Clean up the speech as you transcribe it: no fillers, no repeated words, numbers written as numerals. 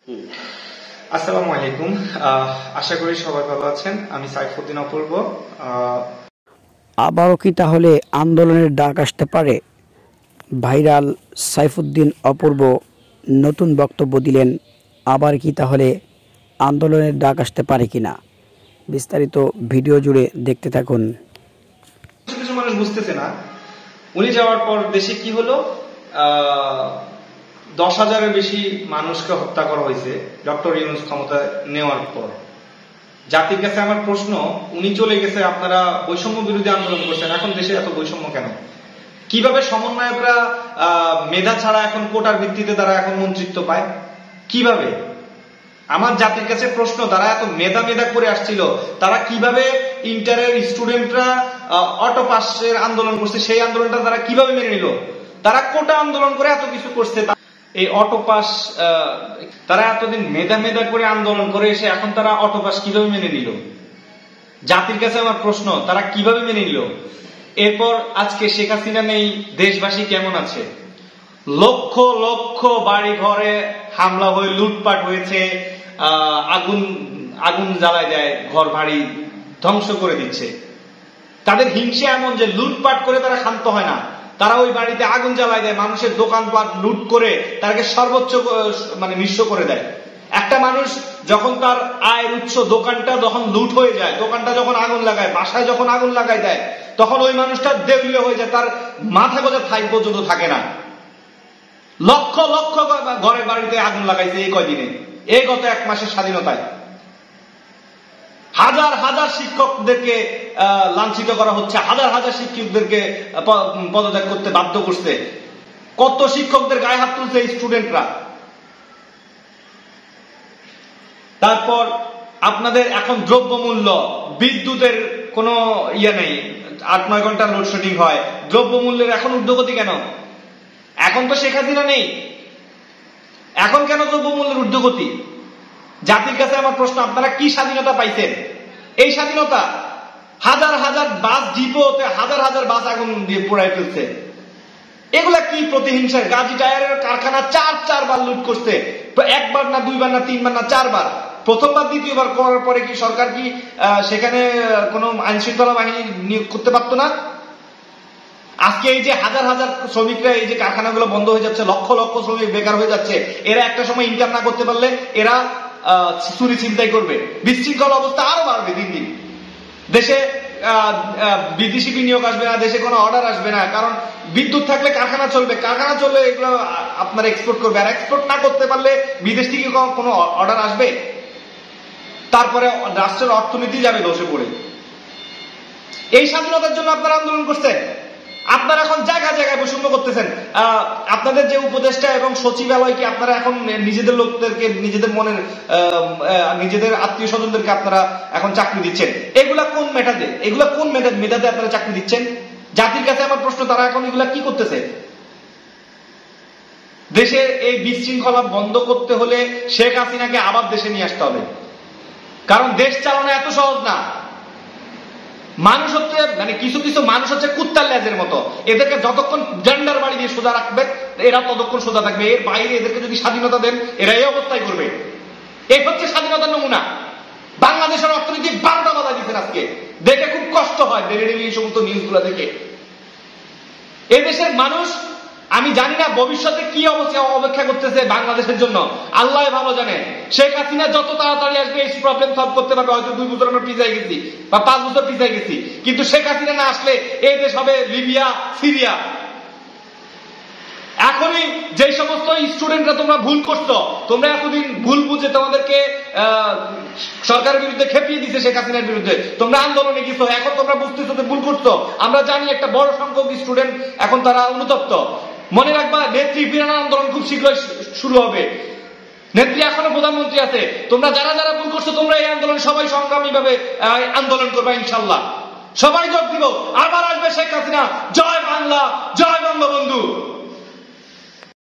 আসসালামু আলাইকুম। আশা করি সবাই ভালো আছেন। আমি সাইফুদ্দিন অপূর্ব। আবারও কি তাহলে আন্দোলনের ডাক আসতে পারে? ভাইরাল সাইফুদ্দিন অপূর্ব নতুন বক্তব্য দিলেন। আবার কি তাহলে আন্দোলনের ডাক আসতে পারে কিনা, বিস্তারিত ভিডিও জুড়ে দেখতে থাকুন। কিছু কিছু মানুষ বুঝতেছে না, উনি যাওয়ার পর দেশে কি হলো। 10,000-এর বেশি মানুষকে হত্যা করা হয়েছে ডক্টর ইউনূস ক্ষমতা নেওয়ার পর। জাতির কাছে আমার প্রশ্ন, উনি চলে গেছে, আপনারা বৈষম্য বিরোধী আন্দোলন করছেন, এখন দেশে এত বৈষম্য কেন? কিভাবে সমন্বয়করা মেধা ছাড়া এখন কোটার ভিত্তিতে তারা এখন মন্ত্রিত্ব পায়? কিভাবে? আমার জাতির কাছে প্রশ্ন, তারা এত মেধা মেধা করে আসছিল, তারা কিভাবে ইন্টারের স্টুডেন্টরা অটো পাসের আন্দোলন করছে, সেই আন্দোলনটা তারা কিভাবে মেনে নিল? তারা কোটা আন্দোলন করে এত কিছু করছে, এই অটো পাস তারা এতদিন মেধা মেধা করে আন্দোলন করে এসে এখন তারা অটো পাস কিভাবে মেনে নিল? জাতির কাছে আমার প্রশ্ন, তারা কিভাবে মেনে নিল? এরপর আজকে শেখ হাসিনা নেই, দেশবাসী কেমন আছে? লক্ষ লক্ষ বাড়ি ঘরে হামলা হয়ে লুটপাট হয়েছে, আগুন আগুন জ্বালায় দেয়, ঘর বাড়ি ধ্বংস করে দিচ্ছে। তাদের হিংসা এমন যে লুটপাট করে তারা ক্ষান্ত হয় না, তারা ওই বাড়িতে আগুন জ্বালায় দেয়, মানুষের দোকানপাট লুট করে তাকে সর্বোচ্চ নিঃস্ব করে দেয়। একটা মানুষ যখন তার আয়ের উৎস দোকানটা যখন লুট হয়ে যায়, দোকানটা যখন আগুন লাগায়, বাসায় যখন আগুন লাগায় দেয়, তখন ওই মানুষটা দেউলিয়া হয়ে যায়, তার মাথা গোজা ঠাই পর্যন্ত থাকে না। লক্ষ লক্ষ ঘরের বাড়িতে আগুন লাগাইছে এই কয়দিনে, এই গত 1 মাসের স্বাধীনতায়। হাজার হাজার শিক্ষকদেরকে লাঞ্ছিত করা হচ্ছে, হাজার হাজার শিক্ষকদেরকে পদত্যাগ করতে বাধ্য করছে। কত শিক্ষকদের গায়ে হাত তুলছে এই স্টুডেন্টরা। তারপর আপনাদের এখন দ্রব্যমূল্য, বিদ্যুতের কোনো ইয়ে নেই, 8-9 ঘন্টা লোডশেডিং হয়, দ্রব্যমূল্যের এখন ঊর্ধ্বগতি কেন? এখন তো শেখ হাসিনা নেই, এখন কেন দ্রব্যমূল্যের ঊর্ধ্বগতি? জাতির কাছে আমার প্রশ্ন, আপনারা কি স্বাধীনতা পাইছেন? এই স্বাধীনতা হাজার হাজার বাস ডিপোতে হাজার হাজার বাস আগুন দিয়ে পোড়ায় ফেলছে। এগুলা কি প্রতিহিংসার? গাজী টায়ারের কারখানা 4 বার লুট করছে, তো 1 বার না 2 বার না 3 বার না 4 বার। প্রথমবার দ্বিতীয়বার করার পরে কি সরকার কি সেখানে কোন আইন শৃঙ্খলা বাহিনী নিয়োগ করতে পারতো না? আজকে এই যে হাজার হাজার শ্রমিকরা, এই যে কারখানাগুলো বন্ধ হয়ে যাচ্ছে, লক্ষ লক্ষ শ্রমিক বেকার হয়ে যাচ্ছে, এরা একটা সময় ইনকাম না করতে পারলে এরা চুরি ছিনতাই করবে, বিশৃঙ্খল অবস্থা আরো বাড়বে দিন দিন। দেশে বিদেশি বিনিয়োগ আসবে না, দেশে কোনো অর্ডার আসবে না, কারণ বিদ্যুৎ থাকলে কারখানা চলবে, কারখানা চললে এগুলো আপনারা এক্সপোর্ট করবে, আর এক্সপোর্ট না করতে পারলে বিদেশ থেকে কোনো অর্ডার আসবে? তারপরে রাষ্ট্রের অর্থনীতি যাবে ধসে পড়ে। এই স্বাধীনতার জন্য আপনারা আন্দোলন করছেন, আপনারা এখন জায়গায় জায়গায় বৈষম্য করতেছেন। আপনাদের যে উপদেষ্টা এবং সচিবালয়কে আপনারা এখন নিজেদের লোকদেরকে, নিজেদের মনের নিজেদের আত্মীয় স্বজনদেরকে আপনারা এখন চাকরি দিচ্ছেন। এগুলা কোন মেধাতে, এগুলা কোন মেধাতে আপনারা চাকরি দিচ্ছেন? জাতির কাছে আমার প্রশ্ন, তারা এখন এগুলা কি করতেছে? দেশের এই বিশৃঙ্খলা বন্ধ করতে হলে শেখ হাসিনাকে আবার দেশে নিয়ে আসতে হবে, কারণ দেশ চালানো এত সহজ না। মানুষ হচ্ছে কিছু কিছু মানুষ হচ্ছে কুত্তার লেজের মতো, এদেরকে যতক্ষণ জেন্ডার বাড়ি দিয়ে সোজা রাখবে এরা ততক্ষণ সোজা থাকবে, এর বাইরে এদেরকে যদি স্বাধীনতা দেন এরা এই অবস্থায় করবে। এই হচ্ছে স্বাধীনতার নমুনা। বাংলাদেশের অর্থনীতি 12টা বাধা দিচ্ছেন আজকে, দেখে খুব কষ্ট হয় ডেলি এই সমস্ত নিউজগুলো দেখে। এদেশের মানুষ আমি জানি না ভবিষ্যতে কি অবস্থা অপেক্ষা করতেছে বাংলাদেশের জন্য, আল্লাহ ভালো জানে। শেখ হাসিনা যত তাড়াতাড়ি আসবে এই প্রবলেম সলভ করতে পারবে। হয়তো 2 বছর আমরা পিছাই গেছি বা 5 বছর পিছাই গেছি, কিন্তু শেখ হাসিনা না আসলে এই দেশ হবে লিবিয়া, সিরিয়া। এখনই যে সমস্ত স্টুডেন্টরা তোমরা ভুল করছো, তোমরা এতদিন ভুল বুঝে তোমাদেরকে সরকারের বিরুদ্ধে খেপিয়ে দিছে, শেখ হাসিনার বিরুদ্ধে তোমরা আন্দোলনে গেছো, এখন তোমরা বুঝতেছো যে ভুল করছো। আমরা জানি একটা বড় সংখ্যক স্টুডেন্ট এখন তারা অনুতপ্ত। মনে রাখবা, নেত্রী ফিরানো আন্দোলন খুব শীঘ্রই শুরু হবে। নেত্রী এখনো প্রধানমন্ত্রী আছে, তোমরা যারা যারা ভুল করছো তোমরা এই আন্দোলন সবাই সংগ্রামী ভাবে আন্দোলন করবা, ইনশাল্লাহ সবাই যোগ দিব। আবার আসবে শেখ হাসিনা। জয় বাংলা, জয় বঙ্গবন্ধু।